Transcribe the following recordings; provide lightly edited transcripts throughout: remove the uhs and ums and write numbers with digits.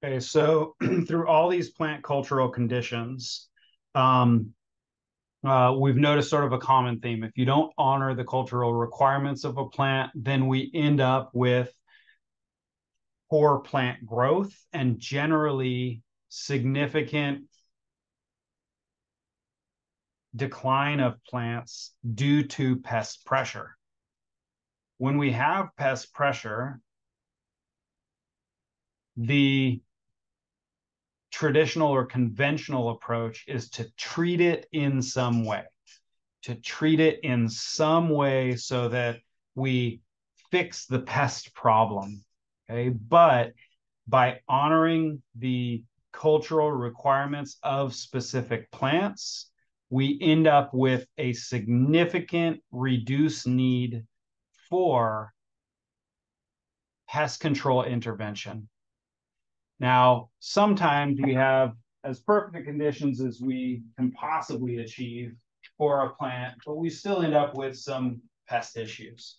Okay, so through all these plant cultural conditions, um, we've noticed sort of a common theme. If you don't honor the cultural requirements of a plant, then we end up with poor plant growth and generally significant decline of plants due to pest pressure. When we have pest pressure, the traditional or conventional approach is to treat it in some way, so that we fix the pest problem. Okay. But by honoring the cultural requirements of specific plants, we end up with a significant reduced need for pest control intervention. Now, sometimes we have as perfect conditions as we can possibly achieve for a plant, but we still end up with some pest issues.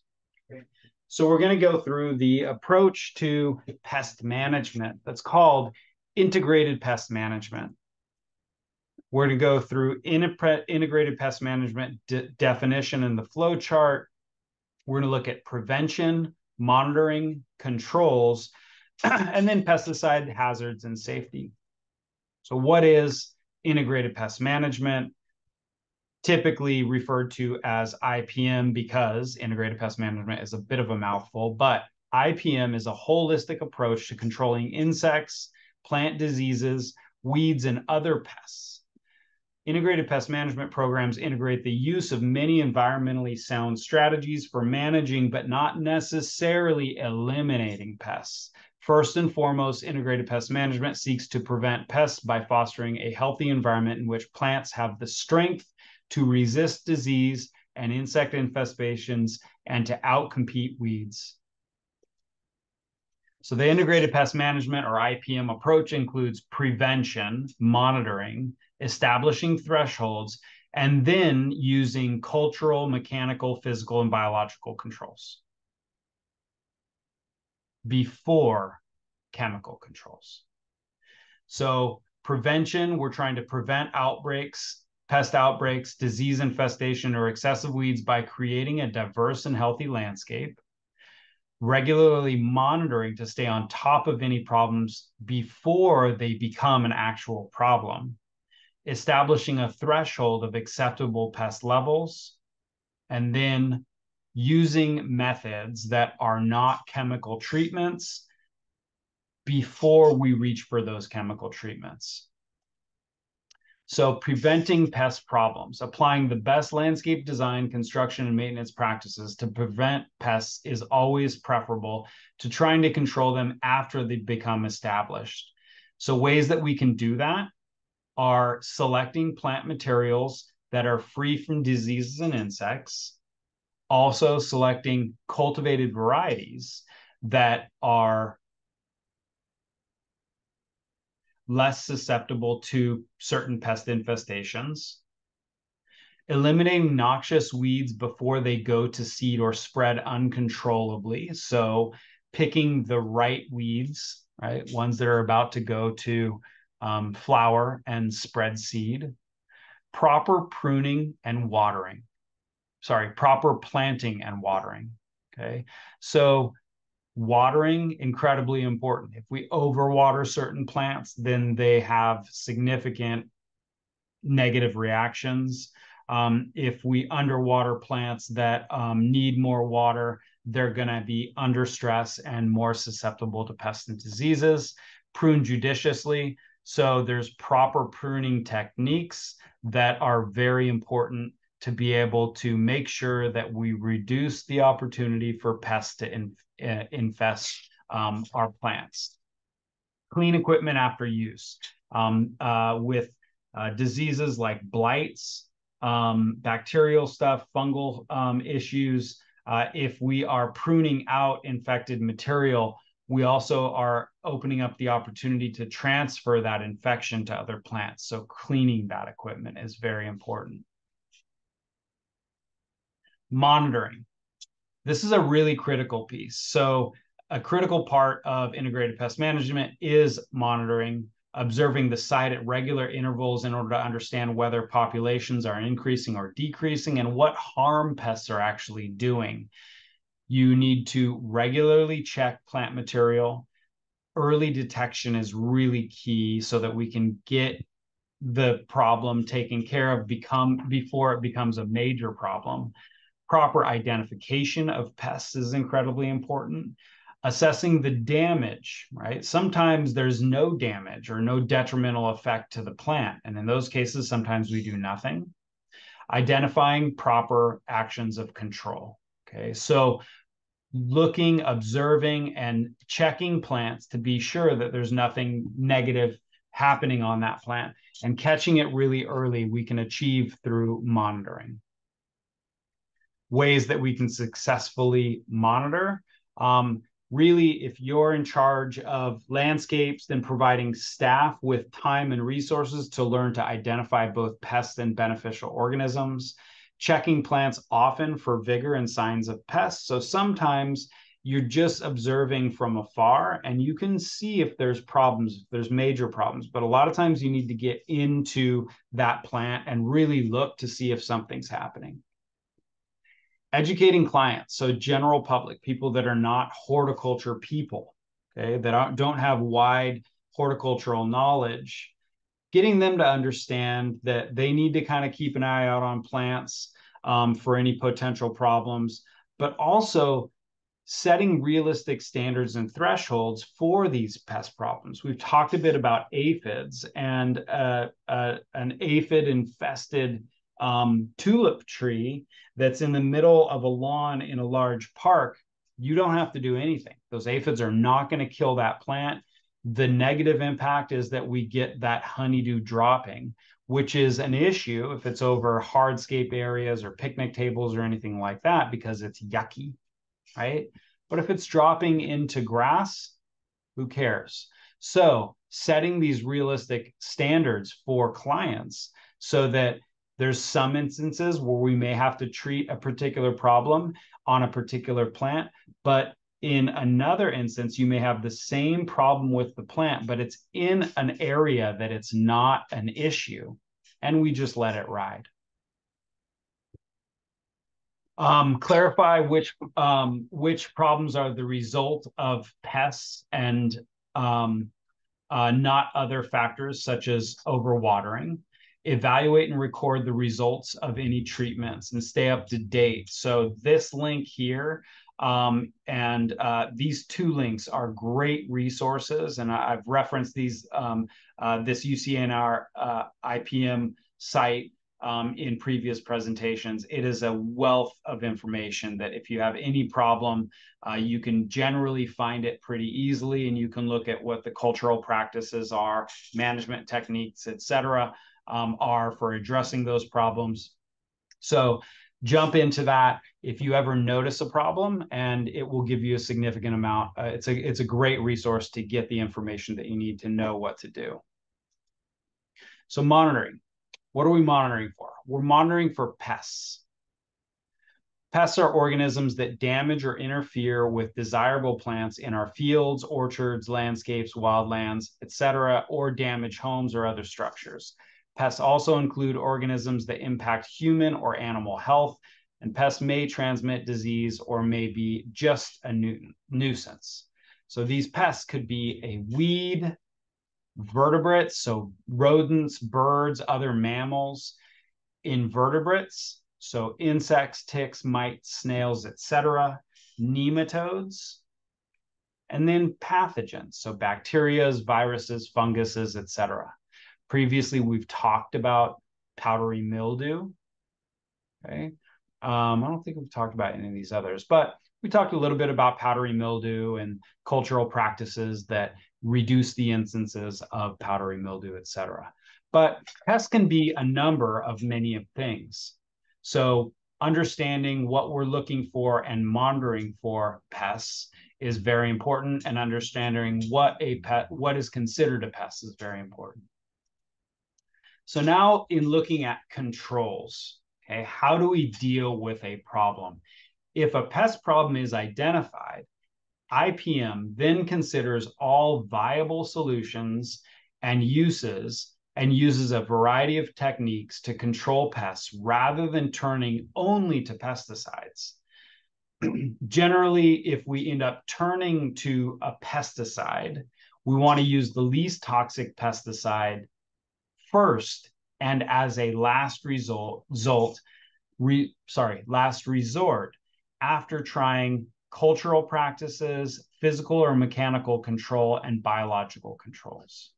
Okay. So we're going to go through the approach to pest management that's called integrated pest management. We're going to go through integrated pest management definition in the flow chart. We're going to look at prevention, monitoring, controls, and then pesticide hazards and safety. So what is integrated pest management? Typically referred to as IPM because integrated pest management is a bit of a mouthful, but IPM is a holistic approach to controlling insects, plant diseases, weeds, and other pests. Integrated pest management programs integrate the use of many environmentally sound strategies for managing, but not necessarily eliminating pests. First and foremost, integrated pest management seeks to prevent pests by fostering a healthy environment in which plants have the strength to resist disease and insect infestations and to outcompete weeds. So the integrated pest management or IPM approach includes prevention, monitoring, establishing thresholds, and then using cultural, mechanical, physical, and biological controls before chemical controls. So prevention, we're trying to prevent outbreaks, pest outbreaks, disease infestation, or excessive weeds by creating a diverse and healthy landscape. Regularly monitoring to stay on top of any problems before they become an actual problem. Establishing a threshold of acceptable pest levels, and then using methods that are not chemical treatments before we reach for those chemical treatments. So preventing pest problems, applying the best landscape design, construction, and maintenance practices to prevent pests is always preferable to trying to control them after they become established. So ways that we can do that are selecting plant materials that are free from diseases and insects, also selecting cultivated varieties that are less susceptible to certain pest infestations, eliminating noxious weeds before they go to seed or spread uncontrollably. So picking the right weeds, right? Ones that are about to go to flower and spread seed. Proper pruning and watering. Proper planting and watering. Okay. So watering, incredibly important. If we overwater certain plants, then they have significant negative reactions. If we underwater plants that need more water, they're going to be under stress and more susceptible to pests and diseases. Prune judiciously. So there's proper pruning techniques that are very important to be able to make sure that we reduce the opportunity for pests to infest our plants. Clean equipment after use. With diseases like blights, bacterial stuff, fungal issues. If we are pruning out infected material, we also are opening up the opportunity to transfer that infection to other plants. So cleaning that equipment is very important. Monitoring. This is a really critical piece. So a critical part of integrated pest management is monitoring, observing the site at regular intervals in order to understand whether populations are increasing or decreasing and what harm pests are actually doing. You need to regularly check plant material. Early detection is really key so that we can get the problem taken care of before it becomes a major problem. Proper identification of pests is incredibly important. Assessing the damage, right? Sometimes there's no damage or no detrimental effect to the plant. And in those cases, sometimes we do nothing. Identifying proper actions of control. Okay, so looking, observing, and checking plants to be sure that there's nothing negative happening on that plant, and catching it really early we can achieve through monitoring. Ways that we can successfully monitor. Really, if you're in charge of landscapes, then providing staff with time and resources to learn to identify both pests and beneficial organisms. Checking plants often for vigor and signs of pests. So sometimes you're just observing from afar and you can see if there's problems, if there's major problems. But a lot of times you need to get into that plant and really look to see if something's happening. Educating clients, so general public, people that are not horticulture people, okay, that don't have wide horticultural knowledge, getting them to understand that they need to kind of keep an eye out on plants for any potential problems, but also setting realistic standards and thresholds for these pest problems. We've talked a bit about aphids, and an aphid-infested tulip tree that's in the middle of a lawn in a large park, you don't have to do anything. Those aphids are not going to kill that plant. The negative impact is that we get that honeydew dropping, which is an issue if it's over hardscape areas or picnic tables or anything like that, because it's yucky, right? But if it's dropping into grass, who cares? So setting these realistic standards for clients so that there's some instances where we may have to treat a particular problem on a particular plant, but in another instance, you may have the same problem with the plant, but it's in an area that it's not an issue, and we just let it ride. Clarify which problems are the result of pests and not other factors such as overwatering. Evaluate and record the results of any treatments and stay up to date. So this link here and these two links are great resources, and I've referenced these this UCNR IPM site in previous presentations. It is a wealth of information that if you have any problem, you can generally find it pretty easily, and you can look at what the cultural practices are, management techniques, etc., are for addressing those problems. So jump into that if you ever notice a problem, and it will give you a significant amount. It's a great resource to get the information that you need to know what to do. So monitoring. What are we monitoring for? We're monitoring for pests. Pests are organisms that damage or interfere with desirable plants in our fields, orchards, landscapes, wildlands, etc., or damage homes or other structures. Pests also include organisms that impact human or animal health, and pests may transmit disease or may be just a nuisance. So these pests could be a weed, vertebrates, so rodents, birds, other mammals, invertebrates, so insects, ticks, mites, snails, etc., nematodes, and then pathogens, so bacteria, viruses, funguses, etc. Previously, we've talked about powdery mildew. Okay, I don't think we've talked about any of these others, but we talked a little bit about powdery mildew and cultural practices that reduce the instances of powdery mildew, etc. But pests can be a number of many things. So understanding what we're looking for and monitoring for pests is very important, and understanding what is considered a pest is very important. So now in looking at controls, okay, how do we deal with a problem? If a pest problem is identified, IPM then considers all viable solutions and uses a variety of techniques to control pests rather than turning only to pesticides. Generally, if we end up turning to a pesticide, we want to use the least toxic pesticide first and as a last resort after trying cultural practices, physical or mechanical control, and biological controls.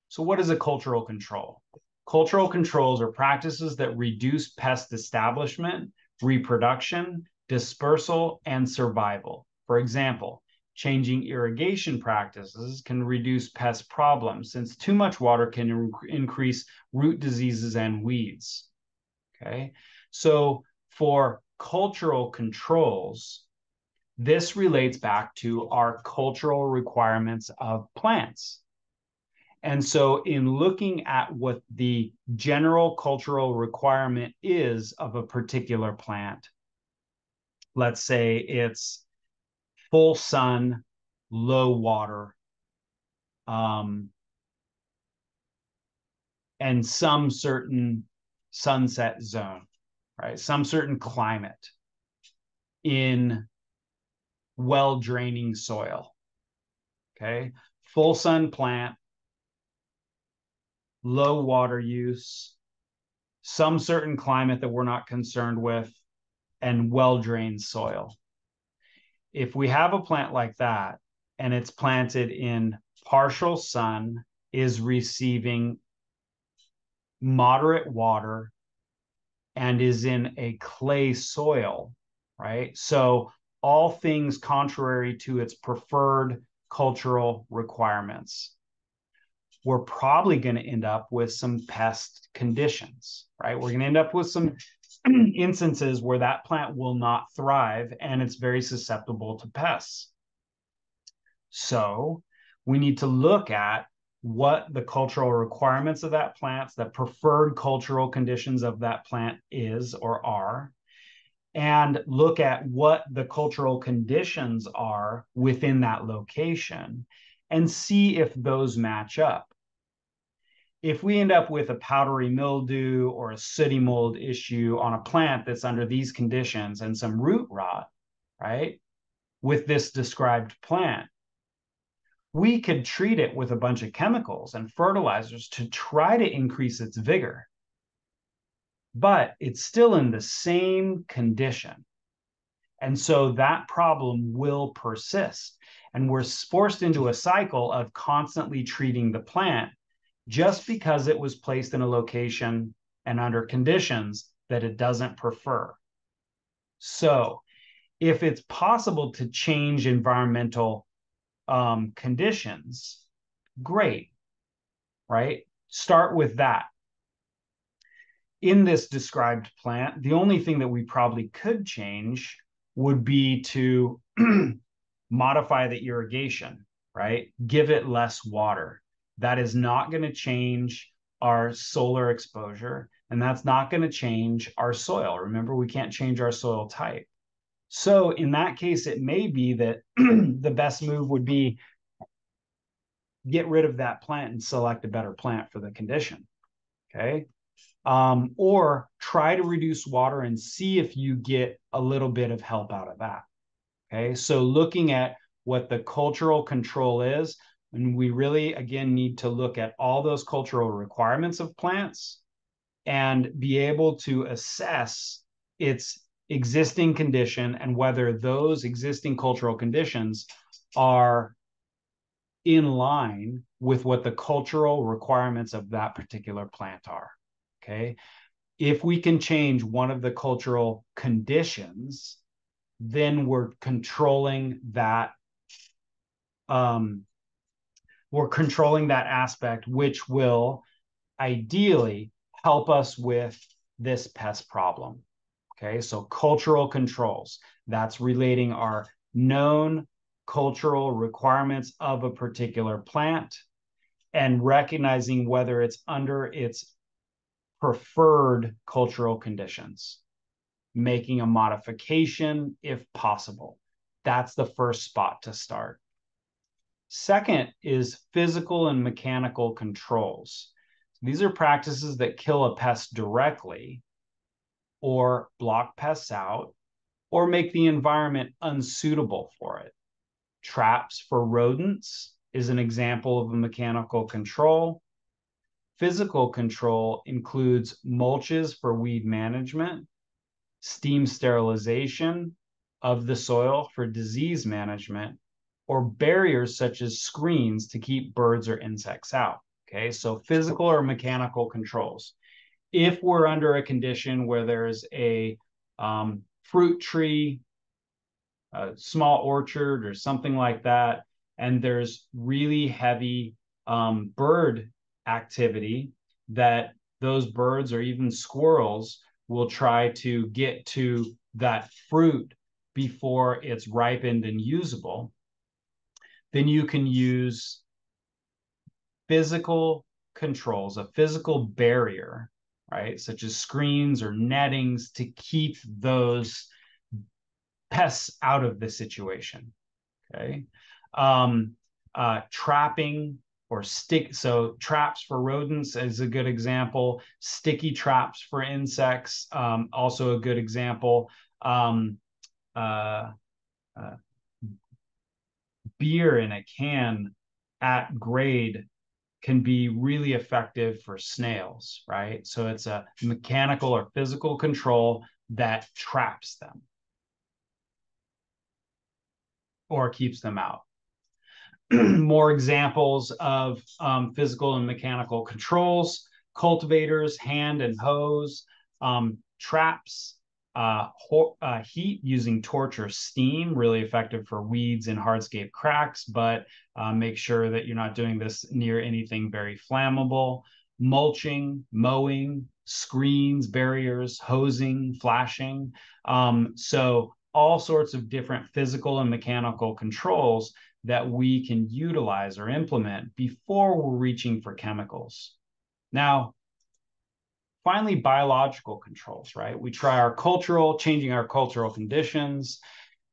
So what is a cultural control? Cultural controls are practices that reduce pest establishment, reproduction, dispersal, and survival. For example, changing irrigation practices can reduce pest problems since too much water can increase root diseases and weeds. Okay, so for cultural controls, this relates back to our cultural requirements of plants. And so in looking at what the general cultural requirement is of a particular plant, let's say it's full sun, low water, and some certain sunset zone, right? Some certain climate in well-draining soil, okay? Full sun plant, low water use, some certain climate that we're not concerned with, and well-drained soil. If we have a plant like that and it's planted in partial sun, is receiving moderate water, and is in a clay soil, right? So all things contrary to its preferred cultural requirements, we're probably going to end up with some pest conditions, right? We're going to end up with some instances where that plant will not thrive and it's very susceptible to pests. So we need to look at what the cultural requirements of that plant, the preferred cultural conditions of that plant is or are, and look at what the cultural conditions are within that location and see if those match up. If we end up with a powdery mildew or a sooty mold issue on a plant that's under these conditions and some root rot, right, with this described plant, we could treat it with a bunch of chemicals and fertilizers to try to increase its vigor. But it's still in the same condition. And so that problem will persist. And we're forced into a cycle of constantly treating the plant just because it was placed in a location and under conditions that it doesn't prefer. So if it's possible to change environmental conditions, great, right? Start with that. In this described plant, the only thing that we probably could change would be to modify the irrigation, right? Give it less water. That is not going to change our solar exposure, and that's not going to change our soil. Remember, we can't change our soil type. So in that case, it may be that the best move would be get rid of that plant and select a better plant for the condition, okay? Or try to reduce water and see if you get a little bit of help out of that, okay? So looking at what the cultural control is, and we really, again, need to look at all those cultural requirements of plants and be able to assess its existing condition and whether those existing cultural conditions are in line with what the cultural requirements of that particular plant are, okay? If we can change one of the cultural conditions, then we're controlling that aspect, which will ideally help us with this pest problem. Okay, so cultural controls, that's relating our known cultural requirements of a particular plant and recognizing whether it's under its preferred cultural conditions, making a modification if possible. that's the first spot to start. Second is physical and mechanical controls. These are practices that kill a pest directly or block pests out or make the environment unsuitable for it. Traps for rodents is an example of a mechanical control. Physical control includes mulches for weed management, steam sterilization of the soil for disease management, or barriers such as screens to keep birds or insects out. Okay, so physical or mechanical controls. If we're under a condition where there's a fruit tree, a small orchard, or something like that, and there's really heavy bird activity, that those birds or even squirrels will try to get to that fruit before it's ripened and usable, then you can use physical controls, a physical barrier, right, such as screens or nettings to keep those pests out of the situation. Okay. Trapping or so traps for rodents is a good example. Sticky traps for insects, also a good example. Beer in a can at grade can be really effective for snails, right? So it's a mechanical or physical control that traps them or keeps them out. More examples of physical and mechanical controls: cultivators, hand and hose, traps, heat using torch or steam, really effective for weeds and hardscape cracks, but make sure that you're not doing this near anything very flammable. Mulching, mowing, screens, barriers, hosing, flashing. So all sorts of different physical and mechanical controls that we can utilize or implement before we're reaching for chemicals. Now, finally, biological controls, right? We try changing our cultural conditions,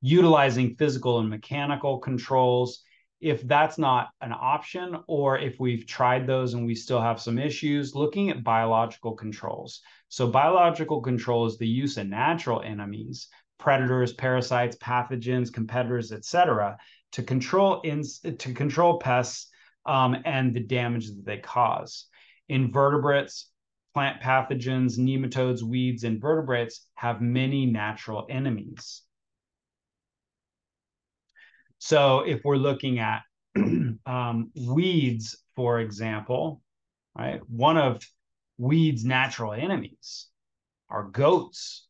utilizing physical and mechanical controls. If that's not an option, or if we've tried those and we still have some issues, looking at biological controls. So biological control is the use of natural enemies, predators, parasites, pathogens, competitors, etc., to control pests and the damage that they cause. Invertebrates, plant pathogens, nematodes, weeds, and vertebrates have many natural enemies. So if we're looking at weeds, for example, right, one of weeds' natural enemies are goats.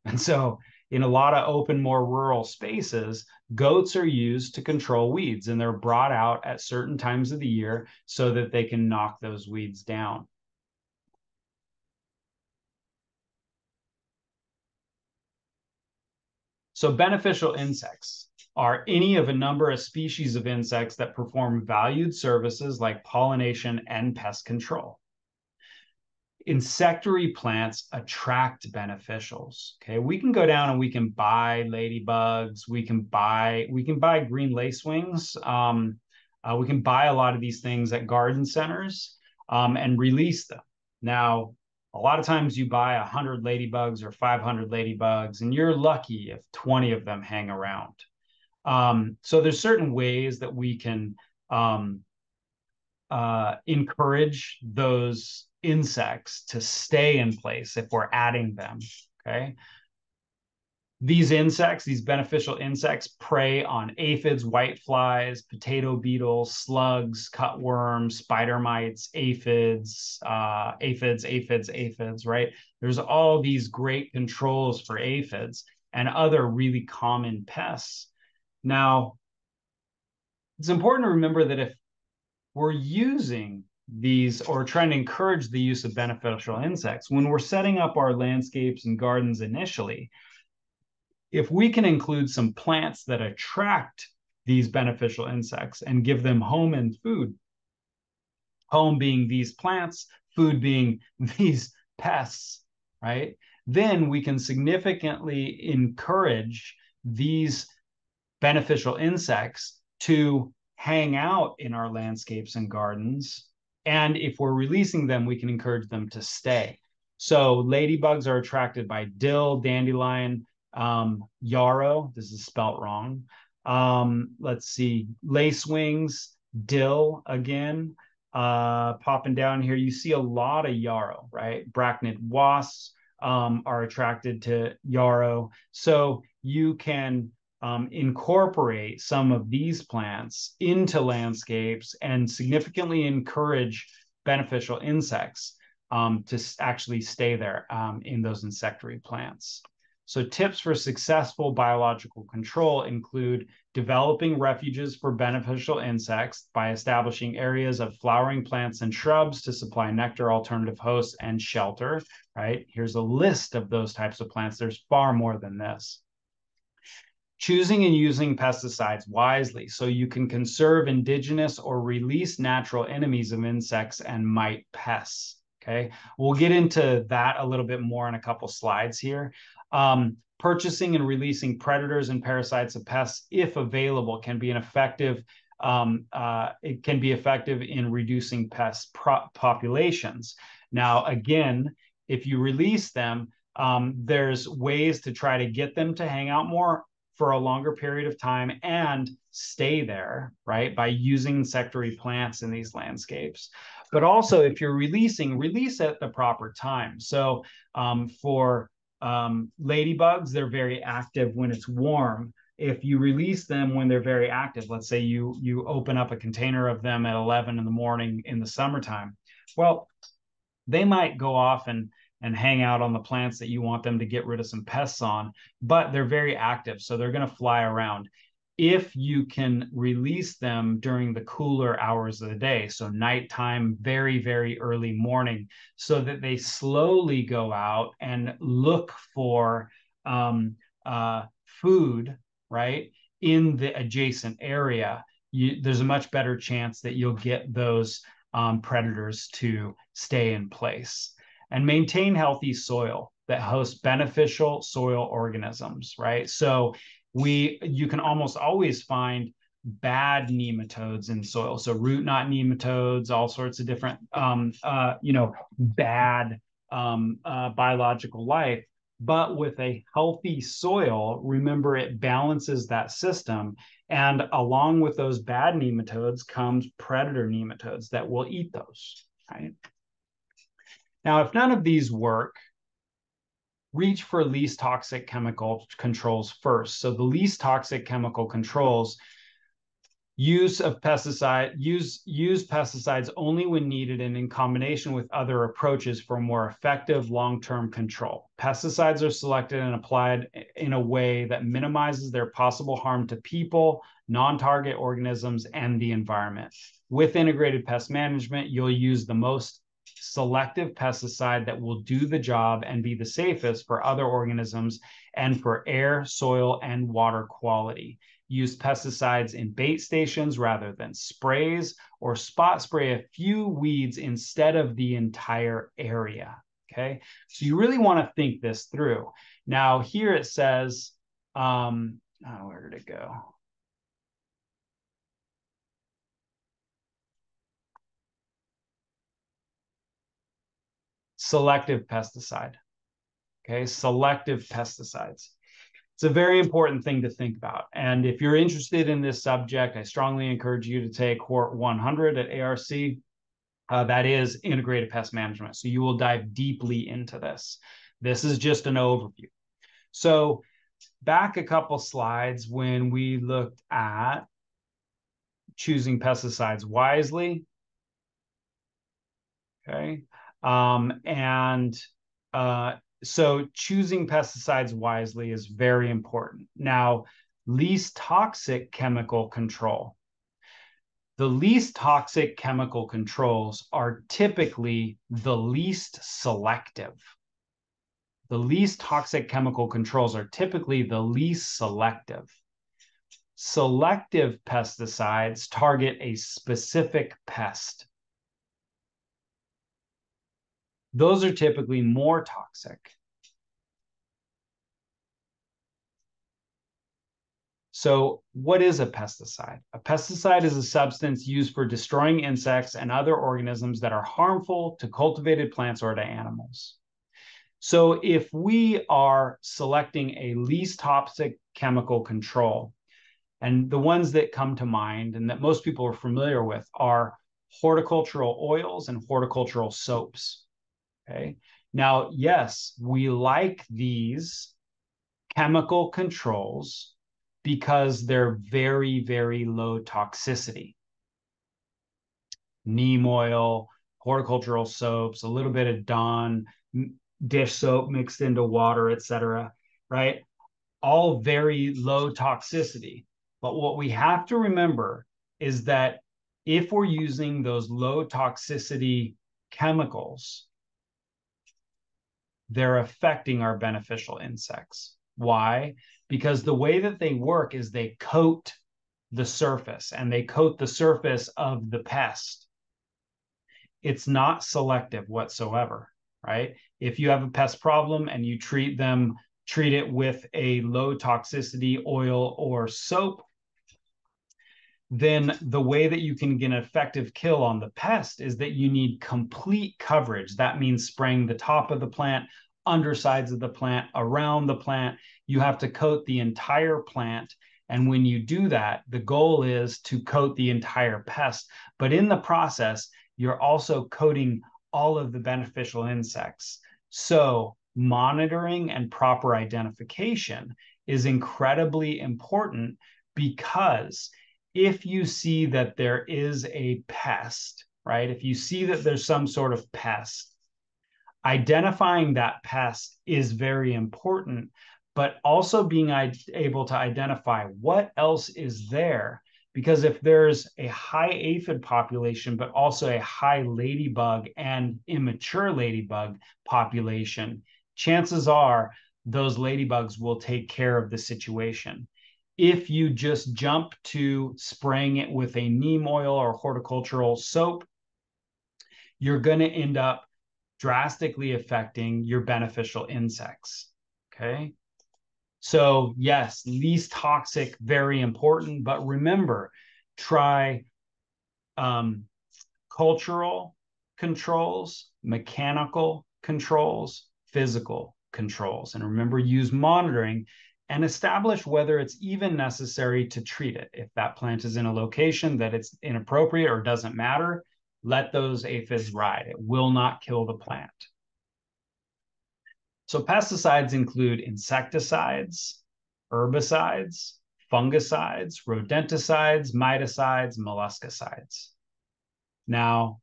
And so in a lot of open, more rural spaces, goats are used to control weeds, and they're brought out at certain times of the year so that they can knock those weeds down. So beneficial insects are any of a number of species of insects that perform valued services like pollination and pest control. Insectary plants attract beneficials. Okay, we can go down and we can buy ladybugs. We can buy green lacewings. We can buy a lot of these things at garden centers and release them. Now, a lot of times you buy 100 ladybugs or 500 ladybugs, and you're lucky if 20 of them hang around. So there's certain ways that we can encourage those insects to stay in place if we're adding them. Okay. These insects, these beneficial insects, prey on aphids, whiteflies, potato beetles, slugs, cutworms, spider mites, aphids, right? There's all these great controls for aphids and other really common pests. Now, it's important to remember that if we're using these or trying to encourage the use of beneficial insects, when we're setting up our landscapes and gardens initially, if we can include some plants that attract these beneficial insects and give them home and food, home being these plants, food being these pests, right? Then we can significantly encourage these beneficial insects to hang out in our landscapes and gardens. And if we're releasing them, we can encourage them to stay. So ladybugs are attracted by dill, dandelion, yarrow. This is spelt wrong. Let's see, lacewings, dill again. Popping down here, you see a lot of yarrow, right? Arachnid wasps are attracted to yarrow. So you can incorporate some of these plants into landscapes and significantly encourage beneficial insects to actually stay there in those insectary plants. So tips for successful biological control include developing refuges for beneficial insects by establishing areas of flowering plants and shrubs to supply nectar, alternative hosts, and shelter, right? Here's a list of those types of plants. There's far more than this. Choosing and using pesticides wisely so you can conserve indigenous or release natural enemies of insects and mite pests. Okay, we'll get into that a little bit more in a couple slides here. Purchasing and releasing predators and parasites of pests, if available, can be an effective. It can be effective in reducing pest populations. Now, again, if you release them, there's ways to try to get them to hang out more for a longer period of time and stay there, right? By using insectary plants in these landscapes. But also, if you're releasing, release at the proper time. So for ladybugs, they're very active when it's warm. If you release them when they're very active, let's say you open up a container of them at 11 in the morning in the summertime, well, they might go off and hang out on the plants that you want them to get rid of some pests on, but they're very active, so they're going to fly around. If you can release them during the cooler hours of the day, so nighttime, very, very early morning, so that they slowly go out and look for food, right, in the adjacent area, there's a much better chance that you'll get those predators to stay in place. And maintain healthy soil that hosts beneficial soil organisms, right? So you can almost always find bad nematodes in soil. So root knot nematodes, all sorts of different, bad biological life. But with a healthy soil, remember, it balances that system. And along with those bad nematodes comes predator nematodes that will eat those, right? Now, if none of these work, reach for least toxic chemical controls first. So the least toxic chemical controls use pesticides only when needed and in combination with other approaches for more effective long-term control. Pesticides are selected and applied in a way that minimizes their possible harm to people, non-target organisms, and the environment. With integrated pest management, you'll use the most selective pesticide that will do the job and be the safest for other organisms and for air, soil, and water quality. Use pesticides in bait stations rather than sprays, or spot spray a few weeds instead of the entire area. Okay, so you really want to think this through. Now, here it says, where did it go? Selective pesticide. Okay, selective pesticides. It's a very important thing to think about. And if you're interested in this subject, I strongly encourage you to take Hort 100 at ARC. That is integrated pest management. So you will dive deeply into this. This is just an overview. So back a couple slides when we looked at choosing pesticides wisely. Okay. So choosing pesticides wisely is very important. Now, least toxic chemical control. The least toxic chemical controls are typically the least selective. The least toxic chemical controls are typically the least selective. Selective pesticides target a specific pest. Those are typically more toxic. So what is a pesticide? A pesticide is a substance used for destroying insects and other organisms that are harmful to cultivated plants or to animals. So if we are selecting a least toxic chemical control, and the ones that come to mind and that most people are familiar with are horticultural oils and horticultural soaps. Okay. Now, yes, we like these chemical controls because they're very, very low toxicity. Neem oil, horticultural soaps, a little bit of Dawn, dish soap mixed into water, etc. Right? All very low toxicity. But what we have to remember is that if we're using those low toxicity chemicals, they're affecting our beneficial insects. Why? Because the way that they work is they coat the surface and they coat the surface of the pest. It's not selective whatsoever, right? If you have a pest problem and you treat it with a low toxicity oil or soap, then the way that you can get an effective kill on the pest is that you need complete coverage. That means spraying the top of the plant, undersides of the plant, around the plant. You have to coat the entire plant. And when you do that, the goal is to coat the entire pest. But in the process, you're also coating all of the beneficial insects. So monitoring and proper identification is incredibly important, because if you see that there is a pest, right? If you see that there's some sort of pest, identifying that pest is very important, but also being able to identify what else is there. Because if there's a high aphid population, but also a high ladybug and immature ladybug population, chances are those ladybugs will take care of the situation. If you just jump to spraying it with a neem oil or horticultural soap, you're going to end up drastically affecting your beneficial insects. Okay. So, yes, least toxic, very important. But remember, try cultural controls, mechanical controls, physical controls. And remember, use monitoring and establish whether it's even necessary to treat it. If that plant is in a location that it's inappropriate or doesn't matter, let those aphids ride. It will not kill the plant. So pesticides include insecticides, herbicides, fungicides, rodenticides, miticides, molluscicides. Now,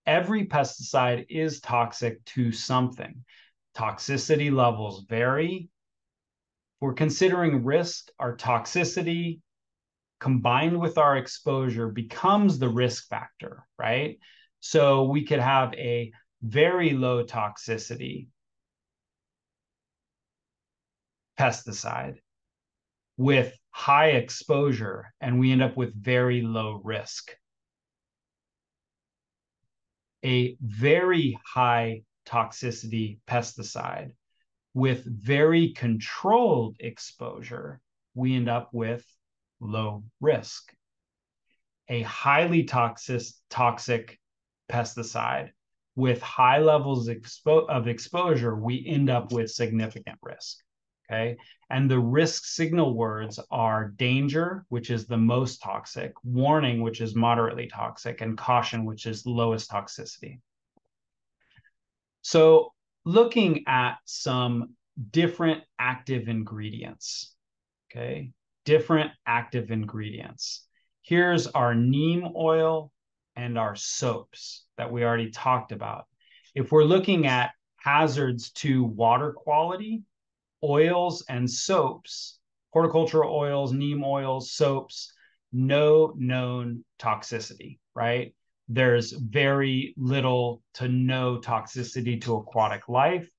every pesticide is toxic to something. Toxicity levels vary. We're considering risk, our toxicity combined with our exposure becomes the risk factor, right? So we could have a very low toxicity pesticide with high exposure, and we end up with very low risk. A very high toxicity pesticide with very controlled exposure, we end up with low risk. A highly toxic pesticide with high levels of exposure, we end up with significant risk. Okay. And the risk signal words are danger, which is the most toxic, warning, which is moderately toxic, and caution, which is lowest toxicity. So looking at some different active ingredients, okay, different active ingredients. Here's our neem oil and our soaps that we already talked about. If we're looking at hazards to water quality, oils and soaps, horticultural oils, neem oils, soaps, no known toxicity, right? There's very little to no toxicity to aquatic life.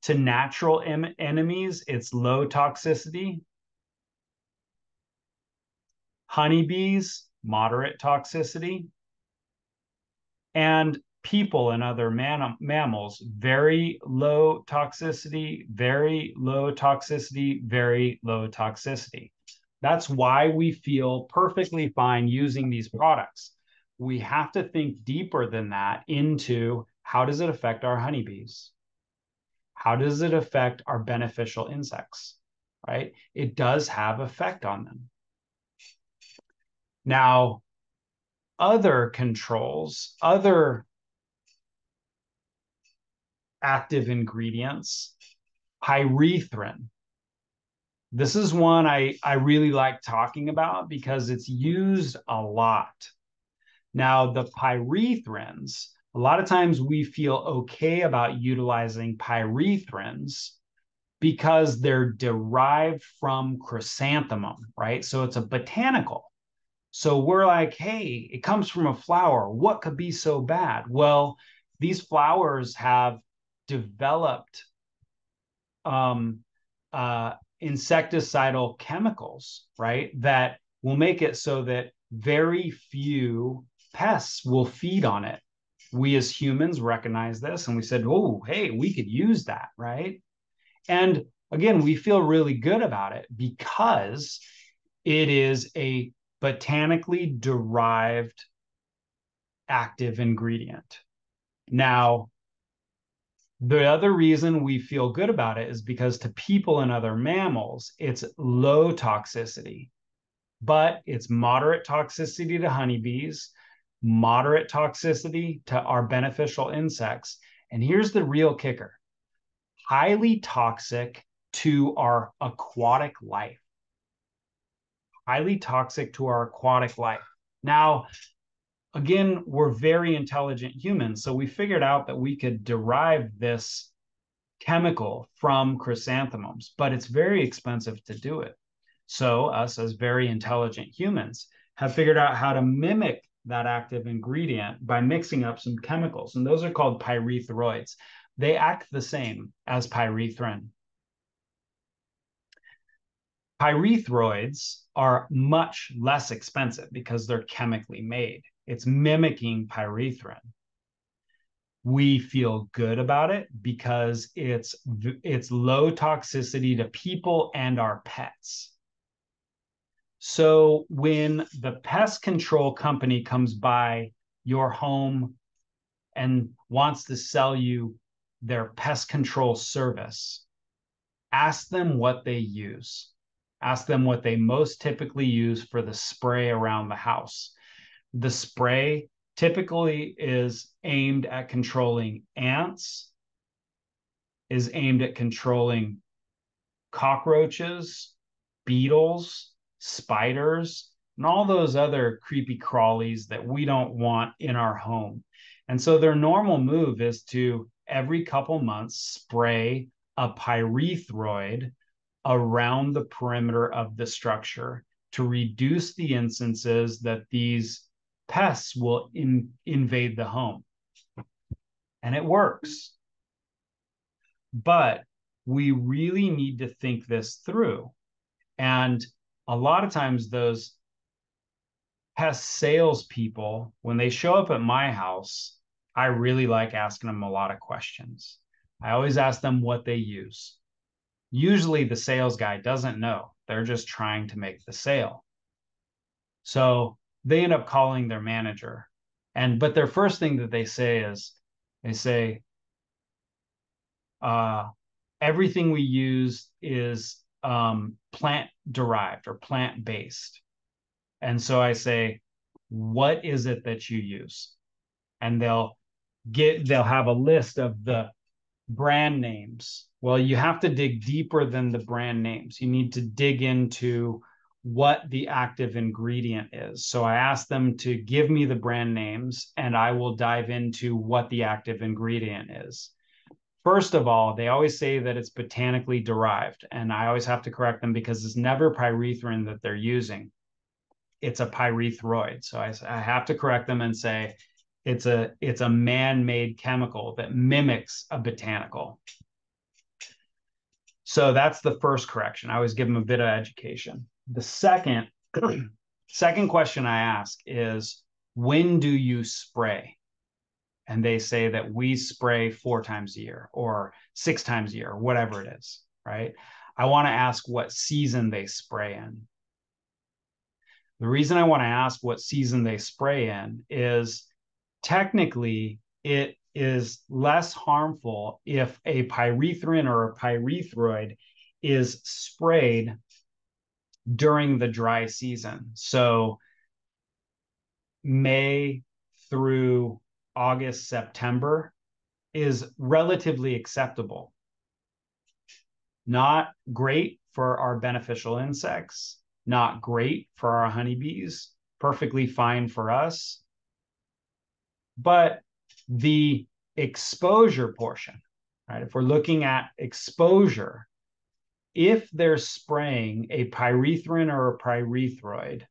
To natural enemies, it's low toxicity. Honeybees, moderate toxicity. And people and other mammals, very low toxicity, very low toxicity, very low toxicity. That's why we feel perfectly fine using these products. We have to think deeper than that into how does it affect our honeybees? How does it affect our beneficial insects, right? It does have effect on them. Now, other controls, other active ingredients, pyrethrin. This is one I really like talking about because it's used a lot. Now, the pyrethrins, a lot of times we feel okay about utilizing pyrethrins because they're derived from chrysanthemum, right? So it's a botanical. So we're like, hey, it comes from a flower. What could be so bad? Well, these flowers have developed um, insecticidal chemicals, right? That will make it so that very few pests will feed on it. We as humans recognize this and we said, oh, hey, we could use that, right? And again, we feel really good about it because it is a botanically derived active ingredient. Now, the other reason we feel good about it is because to people and other mammals, it's low toxicity, but it's moderate toxicity to honeybees, moderate toxicity to our beneficial insects. And here's the real kicker: highly toxic to our aquatic life. Highly toxic to our aquatic life. Now, again, we're very intelligent humans, so we figured out that we could derive this chemical from chrysanthemums, but it's very expensive to do it. So us as very intelligent humans have figured out how to mimic that active ingredient by mixing up some chemicals, and those are called pyrethroids. They act the same as pyrethrin. Pyrethroids are much less expensive because they're chemically made. It's mimicking pyrethrin. We feel good about it because it's low toxicity to people and our pets. So when the pest control company comes by your home and wants to sell you their pest control service, ask them what they use. Ask them what they most typically use for the spray around the house. The spray typically is aimed at controlling ants, is aimed at controlling cockroaches, beetles, spiders, and all those other creepy crawlies that we don't want in our home. And so their normal move is to every couple months spray a pyrethroid around the perimeter of the structure to reduce the instances that these pests will invade the home. And it works. But we really need to think this through. And a lot of times those pest salespeople, when they show up at my house, I really like asking them a lot of questions. I always ask them what they use. Usually the sales guy doesn't know. They're just trying to make the sale. So they end up calling their manager. But their first thing that they say is, they say, everything we use is plant derived or plant based. And so I say, what is it that you use? And they'll have a list of the brand names. Well, you have to dig deeper than the brand names. You need to dig into what the active ingredient is. So I ask them to give me the brand names and I will dive into what the active ingredient is. First of all, they always say that it's botanically derived, and I always have to correct them because it's never pyrethrin that they're using. It's a pyrethroid. So I have to correct them and say it's a man-made chemical that mimics a botanical. So that's the first correction. I always give them a bit of education. The second question I ask is, when do you spray? and they say that we spray 4 times a year or 6 times a year, whatever it is, right? I want to ask what season they spray in. The reason I want to ask what season they spray in is technically it is less harmful if a pyrethrin or a pyrethroid is sprayed during the dry season. So May through August, September is relatively acceptable. Not great for our beneficial insects, not great for our honeybees, perfectly fine for us. But the exposure portion, right? If we're looking at exposure, if they're spraying a pyrethrin or a pyrethroid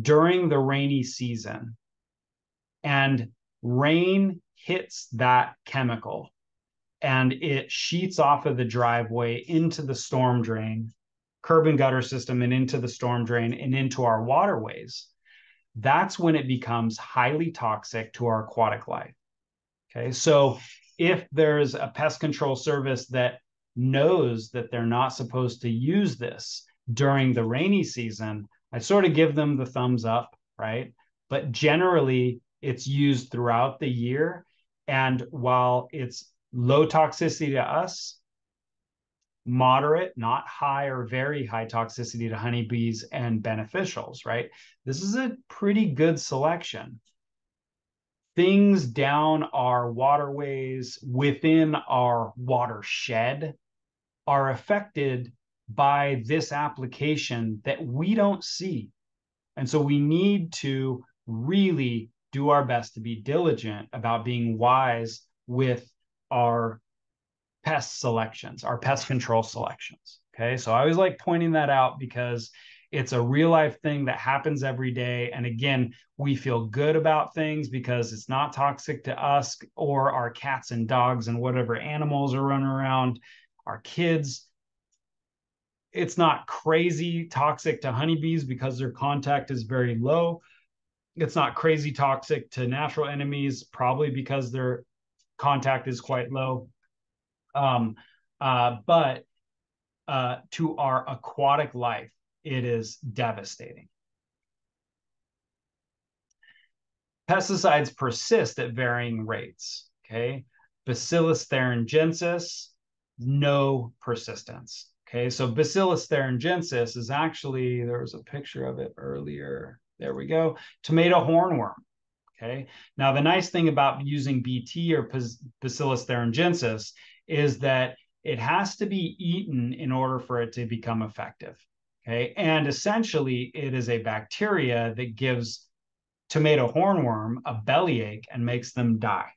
during the rainy season and rain hits that chemical and it sheets off of the driveway into the storm drain, curb and gutter system, and into the storm drain and into our waterways, that's when it becomes highly toxic to our aquatic life. Okay, so if there's a pest control service that knows that they're not supposed to use this during the rainy season, I sort of give them the thumbs up, right? But generally, it's used throughout the year. And while it's low toxicity to us, moderate, not high or very high toxicity to honeybees and beneficials, right? This is a pretty good selection. Things down our waterways within our watershed are affected by this application that we don't see. And so we need to really do our best to be diligent about being wise with our pest selections, our pest control selections. Okay, so I always like pointing that out because it's a real life thing that happens every day. And again, we feel good about things because it's not toxic to us or our cats and dogs and whatever animals are running around, our kids. It's not crazy toxic to honeybees because their contact is very low. It's not crazy toxic to natural enemies, probably because their contact is quite low. But to our aquatic life, it is devastating. Pesticides persist at varying rates. Okay, Bacillus thuringiensis, no persistence. Okay, so Bacillus thuringiensis is actually, there was a picture of it earlier. There we go. Tomato hornworm. Okay, now the nice thing about using BT or Bacillus thuringiensis is that it has to be eaten in order for it to become effective. Okay, and essentially it is a bacteria that gives tomato hornworm a bellyache and makes them die.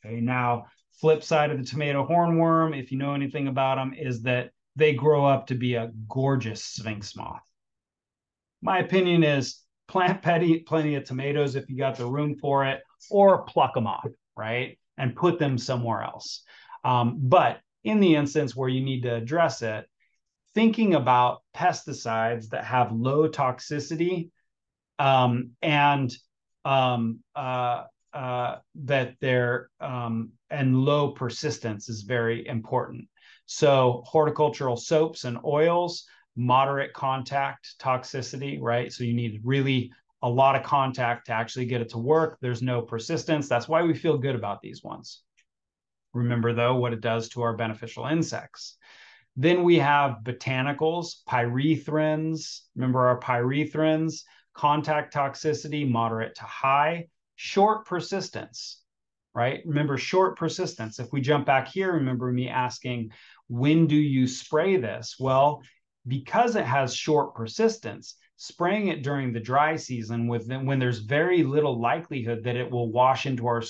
Okay, now flip side of the tomato hornworm, if you know anything about them, is that they grow up to be a gorgeous sphinx moth. My opinion is plant plenty of tomatoes if you got the room for it, or pluck them off, right? And put them somewhere else. But in the instance where you need to address it, thinking about pesticides that have low toxicity and that they're and low persistence is very important. So horticultural soaps and oils, moderate contact toxicity, right? So you need really a lot of contact to actually get it to work. There's no persistence. That's why we feel good about these ones. Remember, though, what it does to our beneficial insects. Then we have botanicals, pyrethrins. Remember our pyrethrins, contact toxicity, moderate to high, short persistence, right? Remember short persistence. If we jump back here, remember me asking, when do you spray this? Well, because it has short persistence, spraying it during the dry season when there's very little likelihood that it will wash into our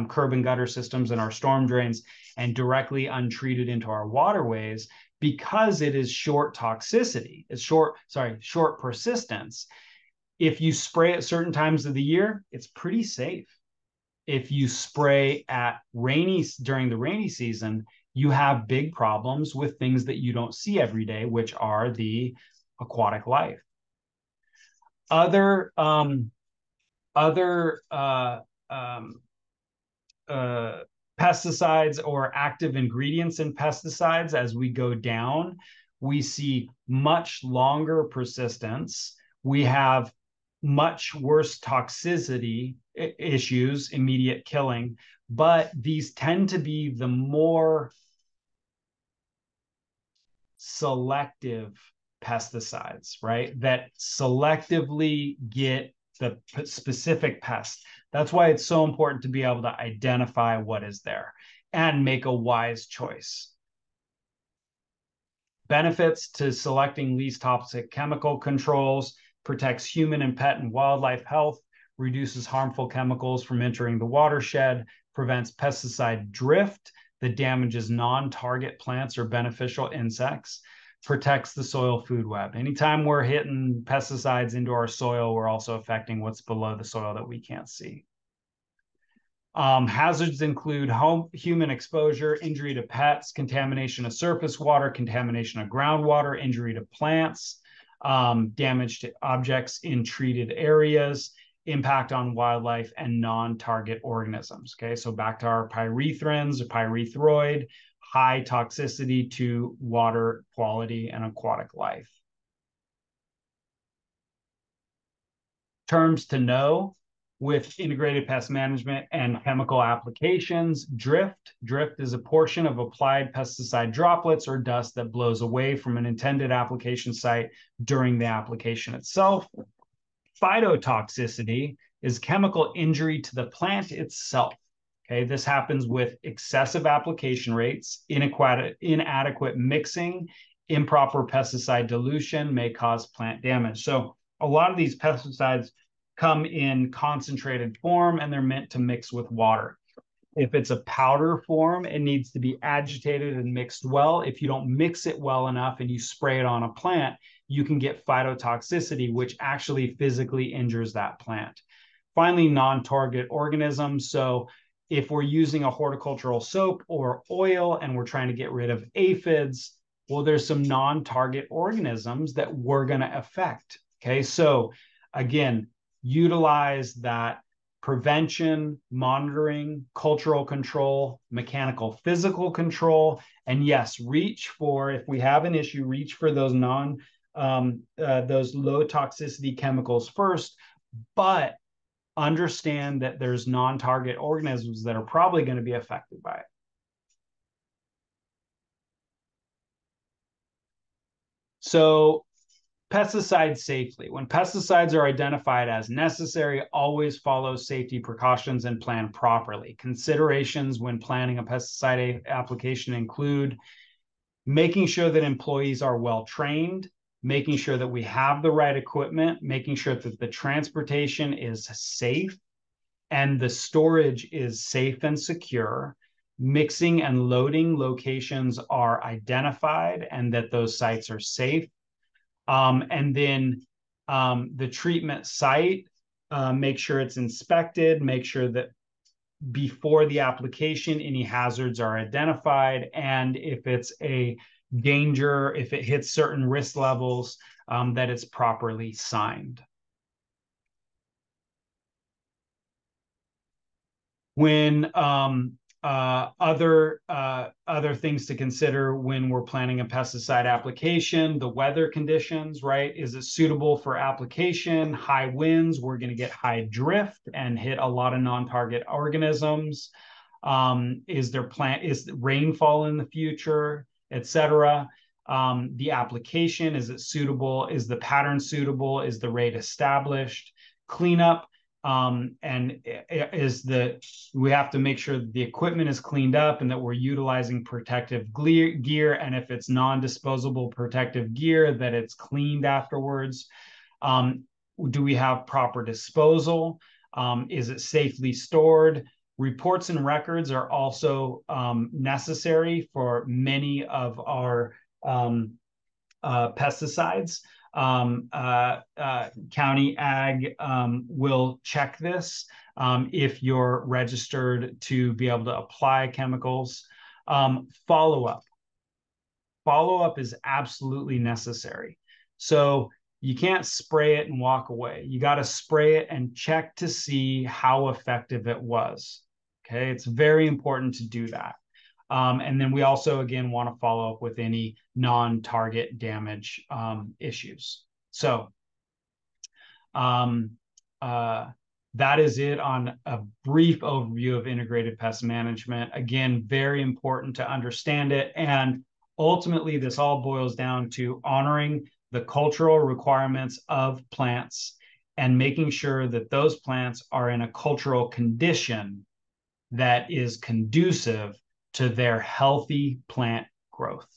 curb and gutter systems and our storm drains and directly untreated into our waterways, because it is short toxicity, it's short persistence. If you spray at certain times of the year, it's pretty safe. If you spray at during the rainy season, you have big problems with things that you don't see every day, which are the aquatic life. Other pesticides or active ingredients in pesticides, as we go down, we see much longer persistence. We have much worse toxicity issues, immediate killing, but these tend to be the more selective pesticides, right? That selectively get the specific pest. That's why it's so important to be able to identify what is there and make a wise choice. Benefits to selecting least toxic chemical controls: protects human and pet and wildlife health, reduces harmful chemicals from entering the watershed, prevents pesticide drift that damages non-target plants or beneficial insects, protects the soil food web. Anytime we're hitting pesticides into our soil, we're also affecting what's below the soil that we can't see. Hazards include human exposure, injury to pets, contamination of surface water, contamination of groundwater, injury to plants, damage to objects in treated areas, impact on wildlife and non-target organisms. Okay, so back to our pyrethrins or pyrethroid, high toxicity to water quality and aquatic life. Terms to know with integrated pest management and chemical applications: drift. Drift is a portion of applied pesticide droplets or dust that blows away from an intended application site during the application itself. Phytotoxicity is chemical injury to the plant itself. Okay, this happens with excessive application rates, inadequate mixing, improper pesticide dilution may cause plant damage. So a lot of these pesticides come in concentrated form and they're meant to mix with water. If it's a powder form, it needs to be agitated and mixed well. If you don't mix it well enough and you spray it on a plant, you can get phytotoxicity, which actually physically injures that plant. Finally, non-target organisms. So if we're using a horticultural soap or oil and we're trying to get rid of aphids, well, there's some non-target organisms that we're going to affect. Okay, so again, utilize that prevention, monitoring, cultural control, mechanical, physical control, and yes, reach for, if we have an issue, reach for those those low toxicity chemicals first, but understand that there's non-target organisms that are probably going to be affected by it. So pesticides safely. When pesticides are identified as necessary, always follow safety precautions and plan properly. Considerations when planning a pesticide application include making sure that employees are well trained, making sure that we have the right equipment, making sure that the transportation is safe and the storage is safe and secure. Mixing and loading locations are identified and that those sites are safe. And then the treatment site, make sure it's inspected, make sure that before the application, any hazards are identified. And if it's a danger, if it hits certain risk levels, that it's properly signed. When other things to consider when we're planning a pesticide application: the weather conditions, right? Is it suitable for application? High winds, we're going to get high drift and hit a lot of non-target organisms. Is rainfall in the future, etc.? The application, is it suitable? Is the pattern suitable? Is the rate established? Cleanup. And we have to make sure that the equipment is cleaned up and that we're utilizing protective gear. And if it's non-disposable protective gear, that it's cleaned afterwards. Do we have proper disposal? Is it safely stored? Reports and records are also necessary for many of our pesticides. County Ag will check this if you're registered to be able to apply chemicals. Follow-up. Follow-up is absolutely necessary. So you can't spray it and walk away. You got to spray it and check to see how effective it was. Okay, it's very important to do that. And then we also, again, want to follow up with any non-target damage issues. So um, uh, that is it on a brief overview of integrated pest management. Again, very important to understand it. And ultimately, this all boils down to honoring the cultural requirements of plants and making sure that those plants are in a cultural condition that is conducive to their healthy plant growth.